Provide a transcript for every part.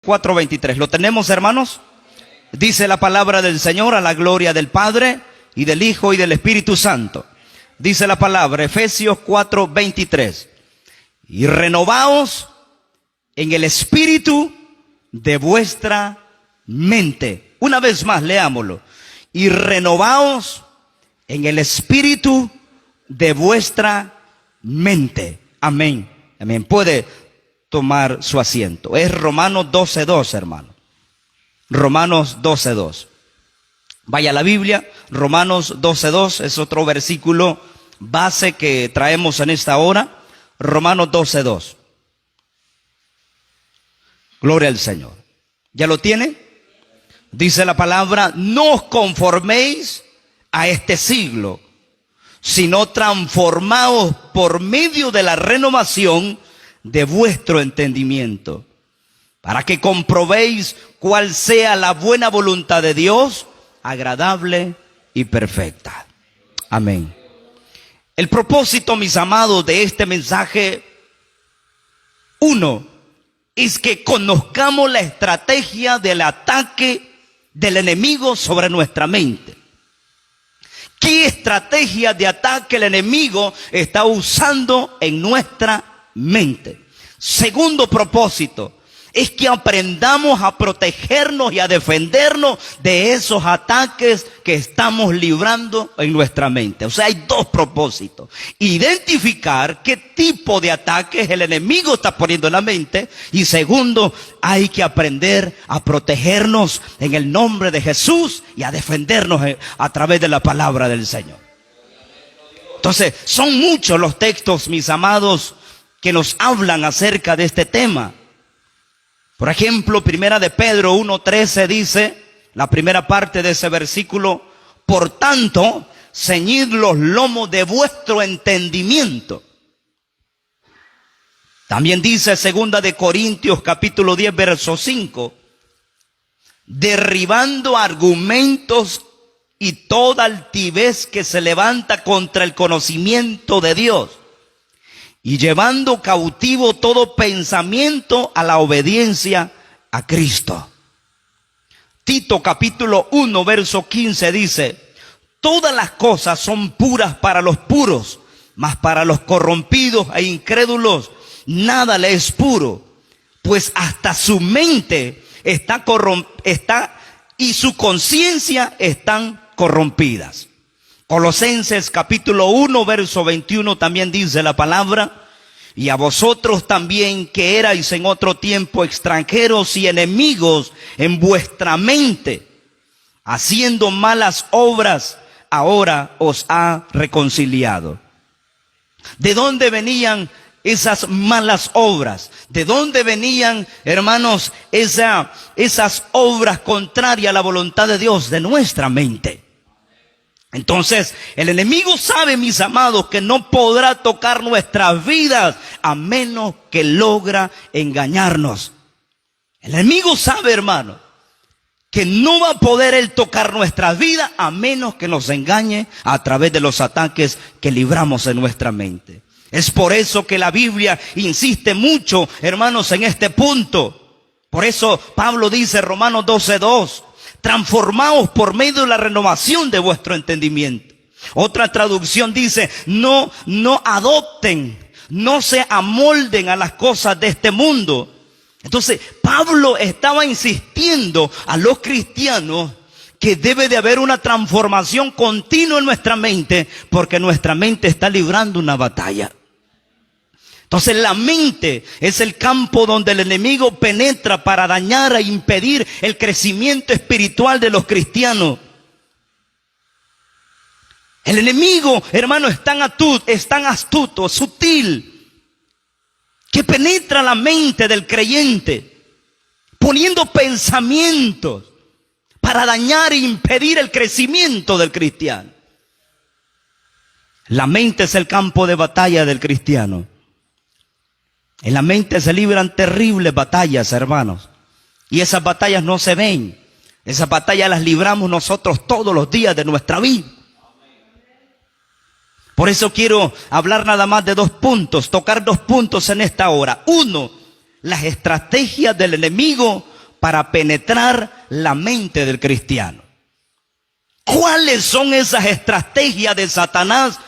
4:23. ¿Lo tenemos, hermanos? Dice la palabra del Señor, a la gloria del Padre y del Hijo y del Espíritu Santo. Dice la palabra, Efesios 4:23. Y renovaos en el espíritu de vuestra mente. Una vez más, leámoslo. Y renovaos en el espíritu de vuestra mente. Amén. Amén. Puede tomar su asiento. Es Romanos 12:2, hermano. Romanos 12:2. Vaya a la Biblia. Romanos 12:2 es otro versículo base que traemos en esta hora. Romanos 12:2. Gloria al Señor. ¿Ya lo tiene? Dice la palabra, no os conforméis a este siglo, sino transformaos por medio de la renovación de vuestro entendimiento, para que comprobéis cuál sea la buena voluntad de Dios, agradable y perfecta. Amén. El propósito, mis amados, de este mensaje, uno, es que conozcamos la estrategia del ataque del enemigo sobre nuestra mente. ¿Qué estrategia de ataque el enemigo está usando en nuestra mente? Segundo propósito, es que aprendamos a protegernos y a defendernos de esos ataques que estamos librando en nuestra mente. O sea, hay dos propósitos. Identificar qué tipo de ataques el enemigo está poniendo en la mente. Y segundo, hay que aprender a protegernos en el nombre de Jesús y a defendernos a través de la palabra del Señor. Entonces, son muchos los textos, mis amados, que nos hablan acerca de este tema. Por ejemplo, primera de Pedro 1:13 dice, la primera parte de ese versículo, por tanto, ceñid los lomos de vuestro entendimiento. También dice segunda de Corintios capítulo 10 verso 5, derribando argumentos y toda altivez que se levanta contra el conocimiento de Dios, y llevando cautivo todo pensamiento a la obediencia a Cristo. Tito capítulo 1 verso 15 dice, todas las cosas son puras para los puros, mas para los corrompidos e incrédulos nada le es puro, pues hasta su mente está y su conciencia están corrompidas. Colosenses capítulo 1 verso 21 también dice la palabra, y a vosotros también que erais en otro tiempo extranjeros y enemigos en vuestra mente, haciendo malas obras, ahora os ha reconciliado. ¿De dónde venían esas malas obras? ¿De dónde venían, hermanos, esas obras contrarias a la voluntad de Dios? De nuestra mente. Entonces, el enemigo sabe, mis amados, que no podrá tocar nuestras vidas a menos que logra engañarnos. El enemigo sabe, hermano, que no va a poder él tocar nuestras vidas a menos que nos engañe a través de los ataques que libramos en nuestra mente. Es por eso que la Biblia insiste mucho, hermanos, en este punto. Por eso Pablo dice, Romanos 12:2, transformaos por medio de la renovación de vuestro entendimiento. Otra traducción dice, no adopten, no se amolden a las cosas de este mundo. Entonces, Pablo estaba insistiendo a los cristianos que debe de haber una transformación continua en nuestra mente, porque nuestra mente está librando una batalla. Entonces la mente es el campo donde el enemigo penetra para dañar e impedir el crecimiento espiritual de los cristianos. El enemigo, hermano, es tan astuto, sutil, que penetra la mente del creyente, poniendo pensamientos para dañar e impedir el crecimiento del cristiano. La mente es el campo de batalla del cristiano. En la mente se libran terribles batallas, hermanos. Y esas batallas no se ven. Esas batallas las libramos nosotros todos los días de nuestra vida. Por eso quiero hablar nada más de 2 puntos, tocar 2 puntos en esta hora. Uno, las estrategias del enemigo para penetrar la mente del cristiano. ¿Cuáles son esas estrategias de Satanás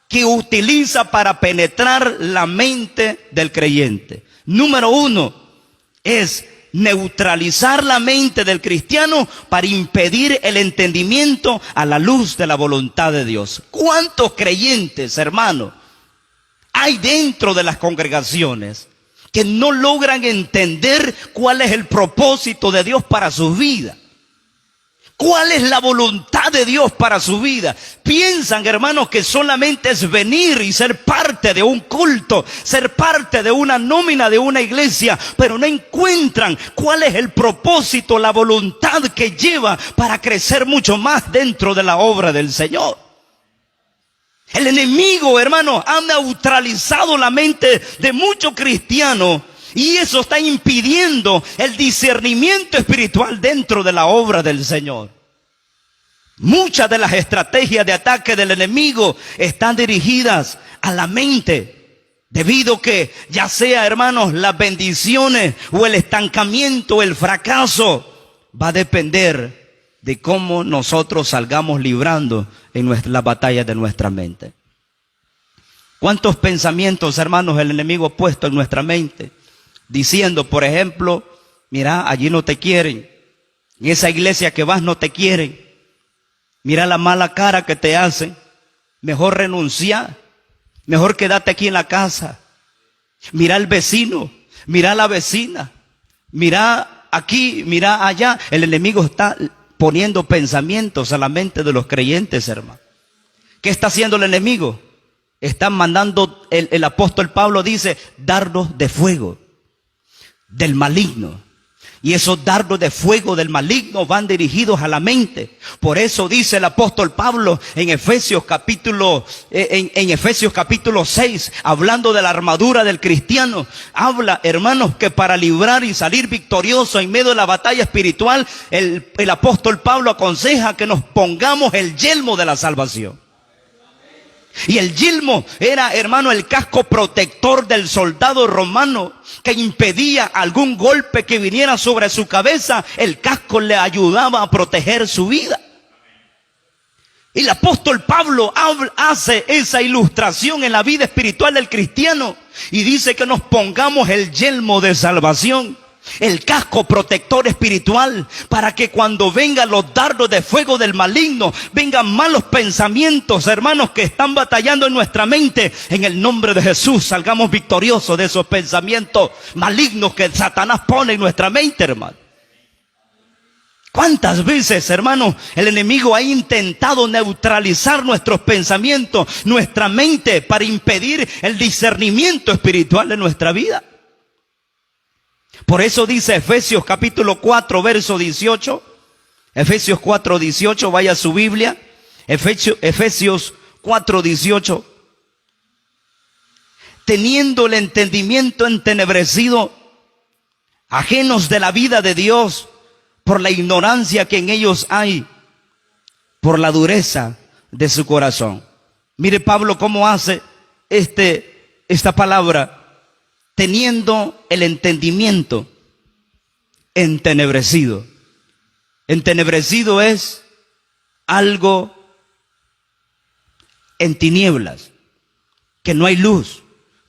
que utiliza para penetrar la mente del creyente? Número 1 es neutralizar la mente del cristiano para impedir el entendimiento a la luz de la voluntad de Dios. ¿Cuántos creyentes, hermanos, hay dentro de las congregaciones que no logran entender cuál es el propósito de Dios para sus vidas? ¿Cuál es la voluntad de Dios para su vida? Piensan, hermanos, que solamente es venir y ser parte de un culto, ser parte de una nómina de una iglesia, pero no encuentran cuál es el propósito, la voluntad que lleva para crecer mucho más dentro de la obra del Señor. El enemigo, hermanos, ha neutralizado la mente de muchos cristianos y eso está impidiendo el discernimiento espiritual dentro de la obra del Señor. Muchas de las estrategias de ataque del enemigo están dirigidas a la mente, debido que ya sea, hermanos, las bendiciones o el estancamiento, el fracaso, va a depender de cómo nosotros salgamos librando en las batallas de nuestra mente. ¿Cuántos pensamientos, hermanos, el enemigo ha puesto en nuestra mente? Diciendo, por ejemplo, mira, allí no te quieren, en esa iglesia que vas no te quieren, mira la mala cara que te hacen, mejor renunciar, mejor quédate aquí en la casa, mira el vecino, mira la vecina, mira aquí, mira allá. El enemigo está poniendo pensamientos a la mente de los creyentes, hermano. ¿Qué está haciendo el enemigo? Está mandando, el apóstol Pablo dice, dardos de fuego del maligno. Y esos dardos de fuego del maligno van dirigidos a la mente. Por eso dice el apóstol Pablo en Efesios capítulo 6, hablando de la armadura del cristiano, habla, hermanos, que para librar y salir victorioso en medio de la batalla espiritual, el apóstol Pablo aconseja que nos pongamos el yelmo de la salvación. Y el yelmo era, hermano, el casco protector del soldado romano que impedía algún golpe que viniera sobre su cabeza. El casco le ayudaba a proteger su vida. Y el apóstol Pablo hace esa ilustración en la vida espiritual del cristiano y dice que nos pongamos el yelmo de salvación, el casco protector espiritual, para que cuando vengan los dardos de fuego del maligno, vengan malos pensamientos, hermanos, que están batallando en nuestra mente, en el nombre de Jesús salgamos victoriosos de esos pensamientos malignos que Satanás pone en nuestra mente, hermano. ¿Cuántas veces, hermanos, el enemigo ha intentado neutralizar nuestros pensamientos, nuestra mente, para impedir el discernimiento espiritual de nuestra vida? Por eso dice Efesios capítulo 4, verso 18. Efesios 4, 18, vaya a su Biblia. Efesios 4, 18. Teniendo el entendimiento entenebrecido, ajenos de la vida de Dios, por la ignorancia que en ellos hay, por la dureza de su corazón. Mire Pablo cómo hace esta palabra. Teniendo el entendimiento entenebrecido. Entenebrecido es algo en tinieblas, que no hay luz,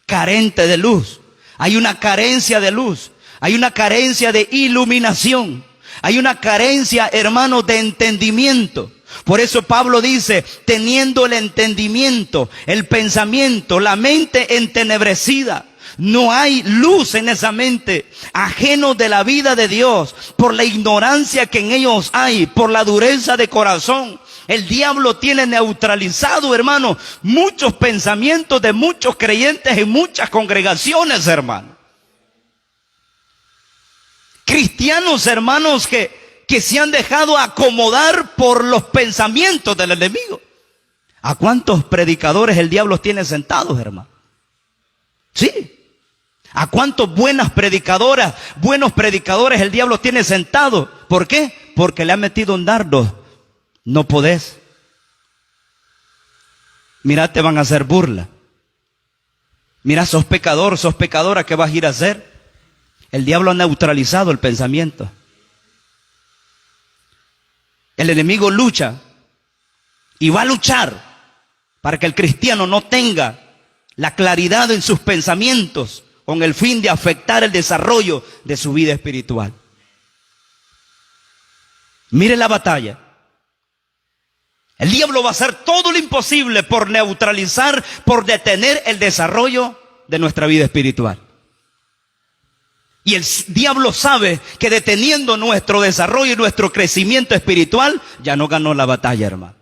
carente de luz. Hay una carencia de luz, hay una carencia de iluminación, hay una carencia, hermanos, de entendimiento. Por eso Pablo dice, teniendo el entendimiento, el pensamiento, la mente entenebrecida. No hay luz en esa mente, ajeno de la vida de Dios, por la ignorancia que en ellos hay, por la dureza de corazón. El diablo tiene neutralizado, hermano, muchos pensamientos de muchos creyentes en muchas congregaciones, hermano. Cristianos, hermanos, que se han dejado acomodar por los pensamientos del enemigo. ¿A cuántos predicadores el diablo tiene sentados, hermano? Sí. ¿A cuántos buenos predicadores el diablo tiene sentado? ¿Por qué? Porque le ha metido un dardo. No podés. Mira, te van a hacer burla. Mira, sos pecador, sos pecadora, ¿qué vas a ir a hacer? El diablo ha neutralizado el pensamiento. El enemigo lucha y va a luchar para que el cristiano no tenga la claridad en sus pensamientos con el fin de afectar el desarrollo de su vida espiritual. Mire la batalla. El diablo va a hacer todo lo imposible por neutralizar, por detener el desarrollo de nuestra vida espiritual. Y el diablo sabe que deteniendo nuestro desarrollo y nuestro crecimiento espiritual, ya no ganó la batalla, hermano.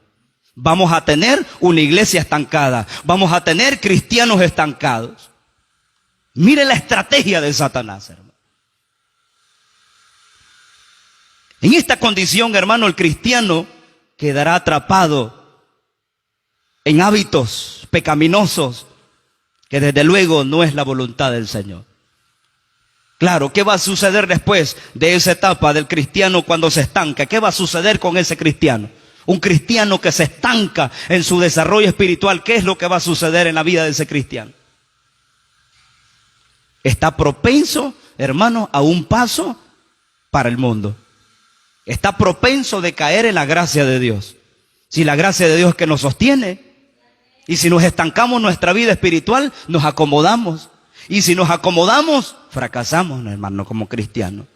Vamos a tener una iglesia estancada. Vamos a tener cristianos estancados. Mire la estrategia de Satanás, hermano. En esta condición, hermano, el cristiano quedará atrapado en hábitos pecaminosos que desde luego no es la voluntad del Señor. Claro, ¿qué va a suceder después de esa etapa del cristiano cuando se estanca? ¿Qué va a suceder con ese cristiano? Un cristiano que se estanca en su desarrollo espiritual, ¿qué es lo que va a suceder en la vida de ese cristiano? Está propenso, hermano, a un paso para el mundo. Está propenso de caer en la gracia de Dios. Si la gracia de Dios es que nos sostiene, y si nos estancamos en nuestra vida espiritual, nos acomodamos. Y si nos acomodamos, fracasamos, hermano, como cristianos.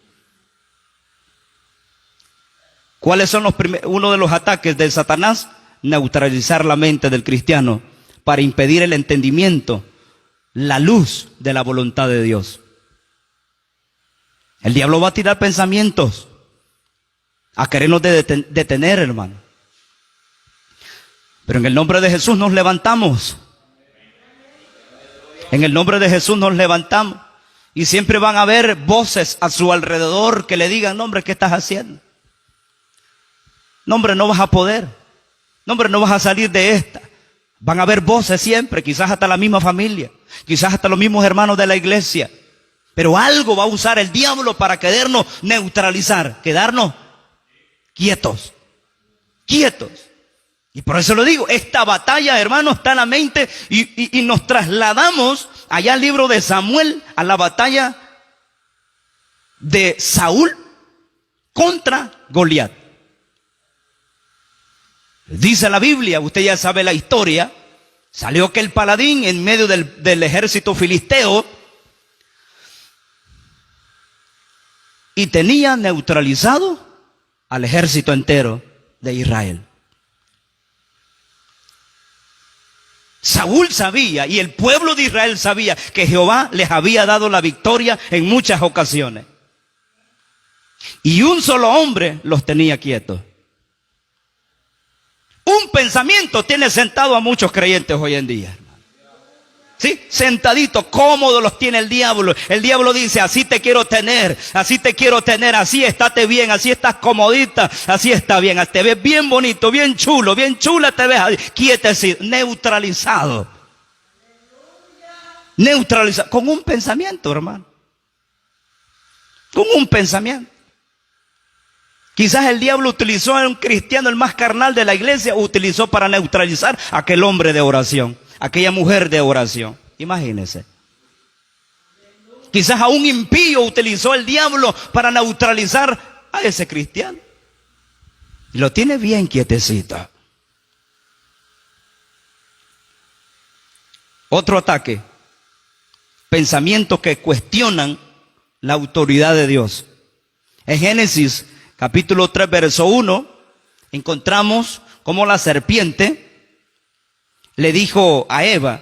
¿Cuáles son uno de los ataques de Satanás? Neutralizar la mente del cristiano para impedir el entendimiento, la luz de la voluntad de Dios. El diablo va a tirar pensamientos a querernos detener, hermano. Pero en el nombre de Jesús nos levantamos. En el nombre de Jesús nos levantamos. Y siempre van a haber voces a su alrededor que le digan, no, hombre, ¿qué estás haciendo? No, hombre, no vas a poder. No, hombre, no vas a salir de esta. Van a haber voces siempre, quizás hasta la misma familia, quizás hasta los mismos hermanos de la iglesia. Pero algo va a usar el diablo para querernos neutralizar, quedarnos quietos. Y por eso lo digo, esta batalla, hermano, está en la mente y nos trasladamos allá al libro de Samuel, a la batalla de Saúl contra Goliat. Dice la Biblia, usted ya sabe la historia, salió aquel paladín en medio del ejército filisteo y tenía neutralizado al ejército entero de Israel. Saúl sabía y el pueblo de Israel sabía que Jehová les había dado la victoria en muchas ocasiones. Y un solo hombre los tenía quietos. Un pensamiento tiene sentado a muchos creyentes hoy en día. ¿Sí? Sentaditos, cómodos los tiene el diablo. El diablo dice, así te quiero tener, así estate bien, así estás comodita, así está bien, te ves bien bonito, bien chulo, bien chula te ves, quietecito, neutralizado. Neutralizado, con un pensamiento, hermano. Con un pensamiento. Quizás el diablo utilizó a un cristiano, el más carnal de la iglesia, utilizó para neutralizar a aquel hombre de oración, aquella mujer de oración. Imagínense. Quizás a un impío utilizó el diablo para neutralizar a ese cristiano. Y lo tiene bien quietecito. Otro ataque. Pensamientos que cuestionan la autoridad de Dios. En Génesis capítulo 3, verso 1, encontramos cómo la serpiente le dijo a Eva,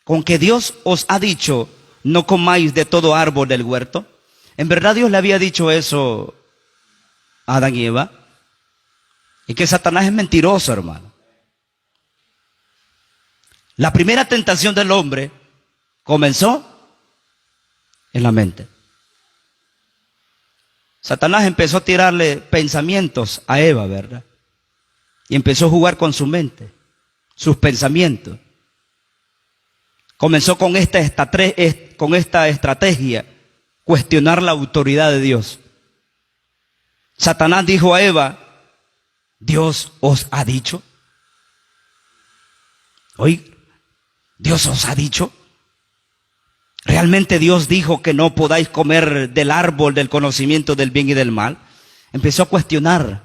con que Dios os ha dicho, no comáis de todo árbol del huerto. En verdad Dios le había dicho eso a Adán y Eva. Y que Satanás es mentiroso, hermano. La primera tentación del hombre comenzó en la mente. Satanás empezó a tirarle pensamientos a Eva, ¿verdad? Y empezó a jugar con su mente, sus pensamientos. Comenzó con esta estrategia, cuestionar la autoridad de Dios. Satanás dijo a Eva, Dios os ha dicho. Oye, Dios os ha dicho. ¿Realmente Dios dijo que no podáis comer del árbol del conocimiento del bien y del mal? Empezó a cuestionar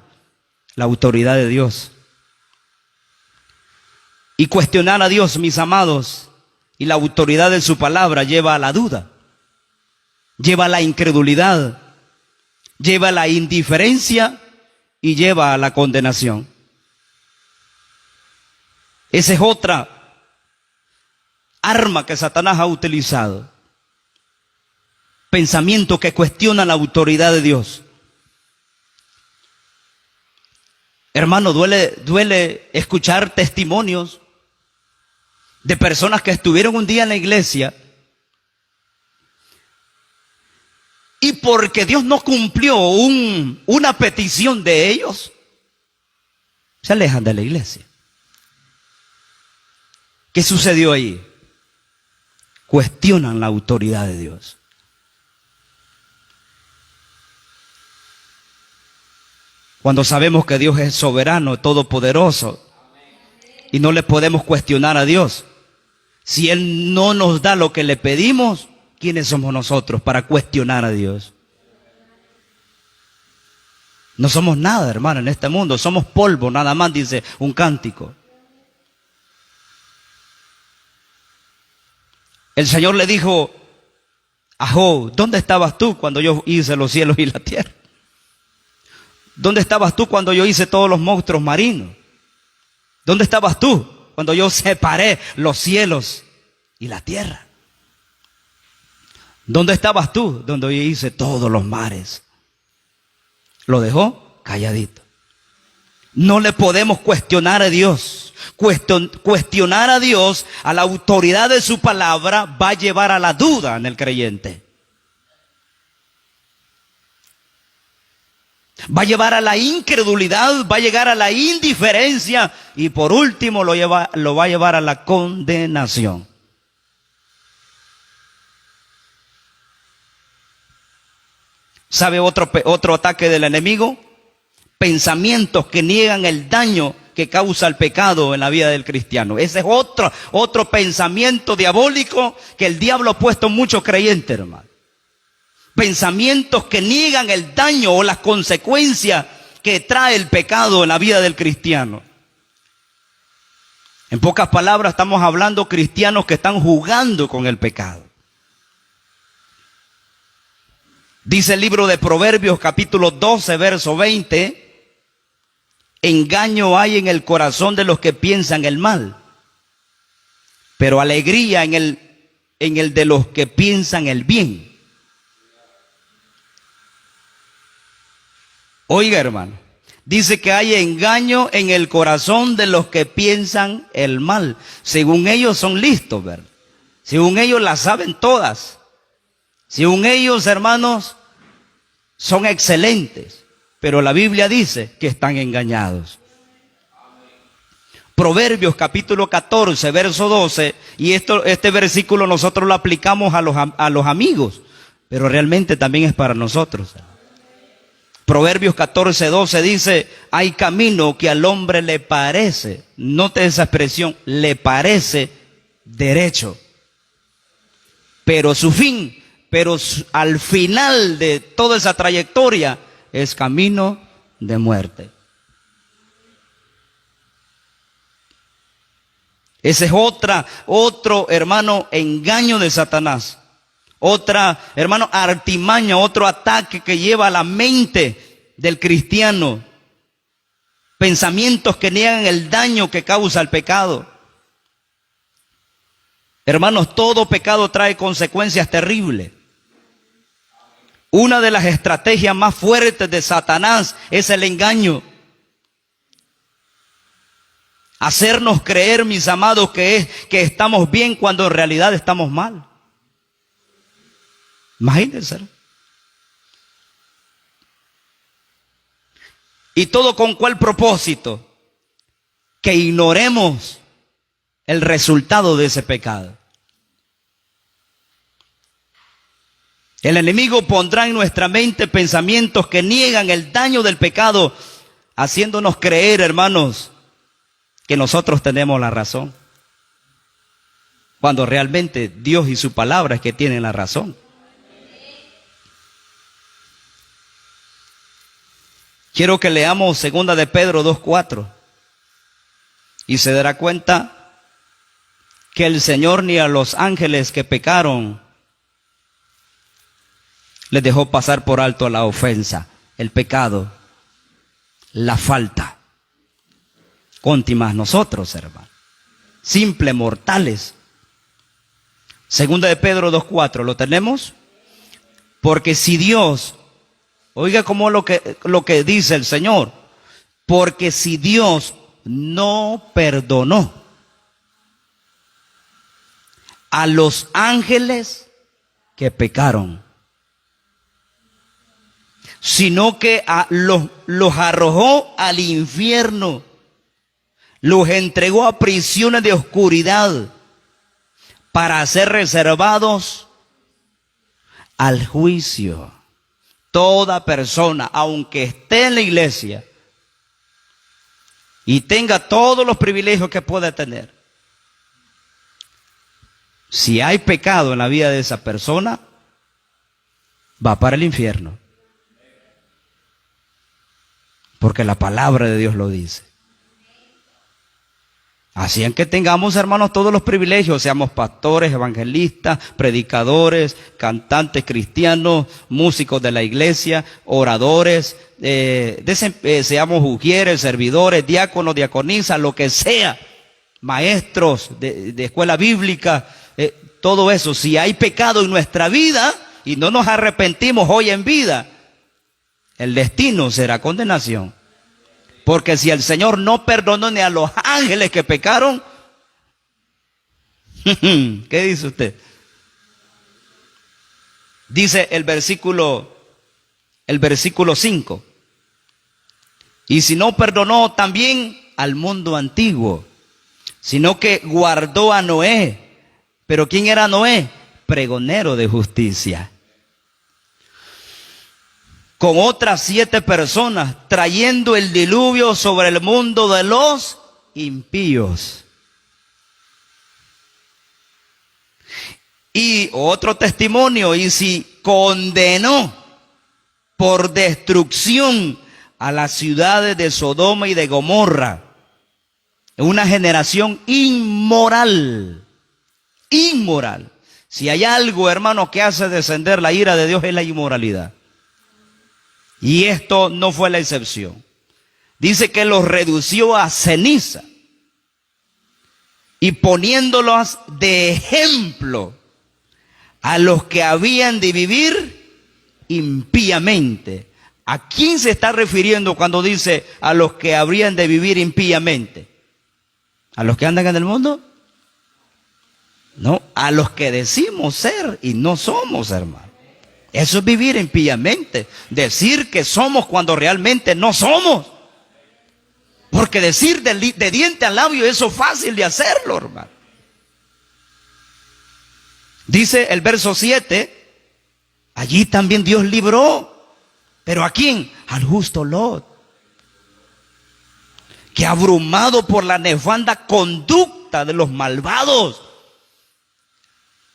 la autoridad de Dios. Y cuestionar a Dios, mis amados, y la autoridad de su palabra lleva a la duda, lleva a la incredulidad, lleva a la indiferencia y lleva a la condenación. Esa es otra arma que Satanás ha utilizado. Pensamientos que cuestionan la autoridad de Dios. Hermano, duele escuchar testimonios de personas que estuvieron un día en la iglesia y porque Dios no cumplió una petición de ellos, se alejan de la iglesia. ¿Qué sucedió ahí? Cuestionan la autoridad de Dios. Cuando sabemos que Dios es soberano, todopoderoso, y no le podemos cuestionar a Dios. Si Él no nos da lo que le pedimos, ¿quiénes somos nosotros para cuestionar a Dios? No somos nada, hermano, en este mundo. Somos polvo, nada más, dice un cántico. El Señor le dijo a Job, ¿dónde estabas tú cuando yo hice los cielos y la tierra? ¿Dónde estabas tú cuando yo hice todos los monstruos marinos? ¿Dónde estabas tú cuando yo separé los cielos y la tierra? ¿Dónde estabas tú cuando yo hice todos los mares? Lo dejó calladito. No le podemos cuestionar a Dios. Cuestionar a Dios, a la autoridad de su palabra, va a llevar a la duda en el creyente. Va a llevar a la incredulidad, va a llegar a la indiferencia y por último lo va a llevar a la condenación. ¿Sabe otro ataque del enemigo? Pensamientos que niegan el daño que causa el pecado en la vida del cristiano. Ese es otro pensamiento diabólico que el diablo ha puesto en muchos creyentes, hermano. Pensamientos que niegan el daño o las consecuencias que trae el pecado en la vida del cristiano. En pocas palabras, estamos hablando de cristianos que están jugando con el pecado. Dice el libro de Proverbios, capítulo 12, verso 20, engaño hay en el corazón de los que piensan el mal, pero alegría en el de los que piensan el bien. Oiga, hermano, dice que hay engaño en el corazón de los que piensan el mal. Según ellos son listos, ¿verdad? Según ellos las saben todas. Según ellos, hermanos, son excelentes. Pero la Biblia dice que están engañados. Proverbios capítulo 14, verso 12. Y este versículo nosotros lo aplicamos a los amigos. Pero realmente también es para nosotros. Proverbios 14, 12 dice, hay camino que al hombre le parece, note esa expresión, le parece derecho. Pero al final de toda esa trayectoria es camino de muerte. Ese es otro hermano engaño de Satanás. Otra, hermano, artimaña, otro ataque que lleva a la mente del cristiano. Pensamientos que niegan el daño que causa el pecado. Hermanos, todo pecado trae consecuencias terribles. Una de las estrategias más fuertes de Satanás es el engaño. Hacernos creer, mis amados, que estamos bien cuando en realidad estamos mal. Imagínense. ¿Y todo con cuál propósito? Que ignoremos el resultado de ese pecado. El enemigo pondrá en nuestra mente pensamientos que niegan el daño del pecado, haciéndonos creer, hermanos, que nosotros tenemos la razón, cuando realmente Dios y su palabra es que tienen la razón. Quiero que leamos 2 de Pedro 2:4 y se dará cuenta que el Señor ni a los ángeles que pecaron les dejó pasar por alto la ofensa, el pecado, la falta. Conti más nosotros, hermano, simples mortales. 2 de Pedro 2:4, ¿lo tenemos? Porque si Dios, oiga como lo que dice el Señor, porque si Dios no perdonó a los ángeles que pecaron, sino que los arrojó al infierno, los entregó a prisiones de oscuridad para ser reservados al juicio. Toda persona, aunque esté en la iglesia y tenga todos los privilegios que puede tener, si hay pecado en la vida de esa persona, va para el infierno. Porque la palabra de Dios lo dice. Así es que tengamos, hermanos, todos los privilegios, seamos pastores, evangelistas, predicadores, cantantes cristianos, músicos de la iglesia, oradores, seamos ujieres, servidores, diáconos, diaconisas, lo que sea, maestros de escuela bíblica, todo eso. Si hay pecado en nuestra vida y no nos arrepentimos hoy en vida, el destino será condenación. Porque si el Señor no perdonó ni a los ángeles que pecaron, ¿qué dice usted? Dice el versículo 5. Y si no perdonó también al mundo antiguo, sino que guardó a Noé. ¿Pero quién era Noé? Pregonero de justicia. Con otras 7 personas, trayendo el diluvio sobre el mundo de los impíos. Y otro testimonio, y si condenó por destrucción a las ciudades de Sodoma y de Gomorra, una generación inmoral. Inmoral. Si hay algo, hermano, que hace descender la ira de Dios, es la inmoralidad. Y esto no fue la excepción. Dice que los redució a ceniza y poniéndolos de ejemplo a los que habían de vivir impíamente. ¿A quién se está refiriendo cuando dice a los que habrían de vivir impíamente? ¿A los que andan en el mundo? No, a los que decimos ser y no somos, hermano. Eso es vivir impíamente, decir que somos cuando realmente no somos. Porque decir de diente al labio, eso es fácil de hacerlo, hermano. Dice el verso 7, allí también Dios libró. ¿Pero a quién? Al justo Lot, que abrumado por la nefanda conducta de los malvados,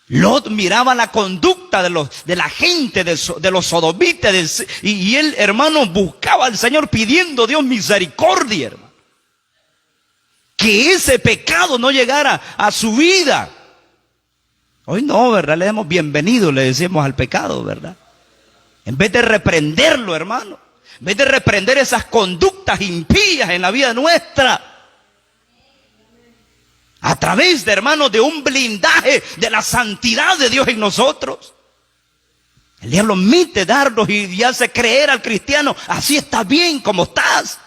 Lot miraba la conducta de la gente, de los sodomitas, y él, hermano, buscaba al Señor pidiendo a Dios misericordia, hermano. Que ese pecado no llegara a su vida. Hoy no, ¿verdad? Le damos bienvenido, le decimos al pecado, ¿verdad? En vez de reprenderlo, hermano, en vez de reprender esas conductas impías en la vida nuestra, a través de, hermanos, de un blindaje de la santidad de Dios en nosotros. El diablo omite darnos y hace creer al cristiano, así está bien como estás.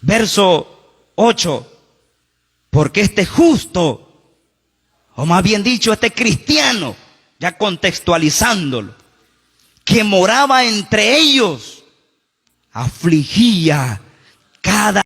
Verso 8, porque este justo, o más bien dicho, este cristiano, ya contextualizándolo, que moraba entre ellos, afligía cada